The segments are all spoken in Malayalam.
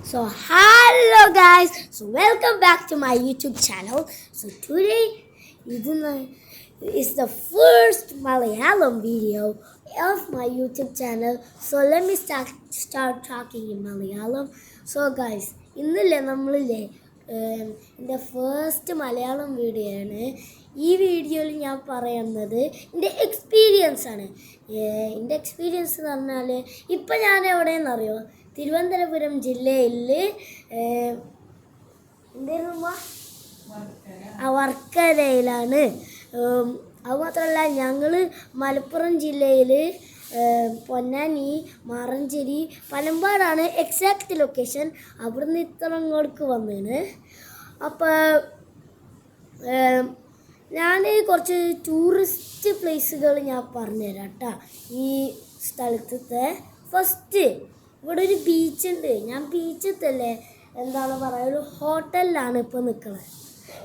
So hello guys, so welcome back to my YouTube channel. So today is the first Malayalam video of my YouTube channel. So let me start talking in Malayalam. So guys, ഇന്നല്ലേ നമ്മളില്ലേ എൻ്റെ ഫസ്റ്റ് മലയാളം വീഡിയോ ആണ്. ഈ വീഡിയോയിൽ ഞാൻ പറയുന്നത് എൻ്റെ എക്സ്പീരിയൻസ് ആണ്. എൻ്റെ എക്സ്പീരിയൻസ് എന്ന് പറഞ്ഞാൽ ഇപ്പം ഞാൻ എവിടെയെന്നറിയോ, തിരുവനന്തപുരം ജില്ലയിൽ എന്തായിരുന്നു വർക്കലയിലാണ്. അതുമാത്രമല്ല, ഞങ്ങൾ മലപ്പുറം ജില്ലയിൽ പൊന്നാനി, മാറഞ്ചേരി, പനമ്പാടാണ് എക്സാക്റ്റ് ലൊക്കേഷൻ. അവിടുന്ന് ഇത്രങ്ങൾക്ക് വന്നതാണ്. അപ്പോൾ ഞാൻ കുറച്ച് ടൂറിസ്റ്റ് പ്ലേസുകൾ ഞാൻ പറഞ്ഞുതരാം കേട്ടോ. ഈ സ്ഥലത്തെ ഫസ്റ്റ് ഇവിടെ ഒരു ബീച്ചുണ്ട്. ഞാൻ ബീച്ചത്തല്ലേ എന്താണ് പറയുക, ഒരു ഹോട്ടലിലാണ് ഇപ്പോൾ നിൽക്കുന്നത്.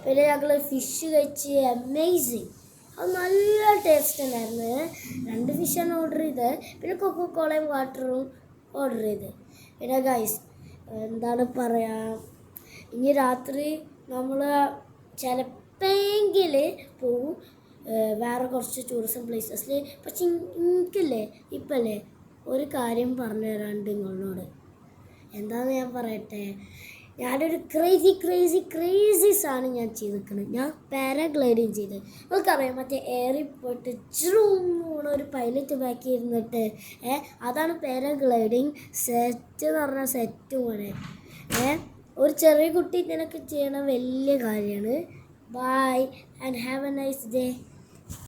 പിന്നെ ഞങ്ങൾ ഫിഷ് കഴിച്ച് അമേസിങ്, അത് നല്ല ടേസ്റ്റ് ഉണ്ടായിരുന്നു. 2 ഫിഷാണ് ഓർഡർ ചെയ്തത്, പിന്നെ കൊക്കോക്കോളയും വാട്ടറും ഓർഡർ ചെയ്ത്. പിന്നെ ഗൈസ് എന്താണ് പറയുക, ഇനി രാത്രി നമ്മൾ ചിലപ്പെങ്കിൽ പോവും വേറെ കുറച്ച് ടൂറിസം പ്ലേസസിൽ. പക്ഷെ എനിക്കില്ലേ ഇപ്പല്ലേ ഒരു കാര്യം പറഞ്ഞു തരാണ്ട് നിങ്ങളോട്. എന്താണെന്ന് ഞാൻ പറയട്ടെ, ഞാനൊരു ക്രേസി സാധനം ഞാൻ ചെയ്തിരിക്കുന്നത്. ഞാൻ പാരാഗ്ലൈഡിങ് ചെയ്ത്, നിങ്ങൾക്കറിയാം, മറ്റേ എയറിൽ പോയിട്ട് ചൂണ ഒരു പൈലറ്റ് ബാക്കി ഇരുന്നിട്ട് അതാണ് പാരാഗ്ലൈഡിങ്. സെറ്റ് എന്ന് പറഞ്ഞാൽ സെറ്റ് പോലെ. ഒരു ചെറിയ കുട്ടി ഇതിനൊക്കെ ചെയ്യണ വലിയ കാര്യമാണ്. Bye and have a nice day.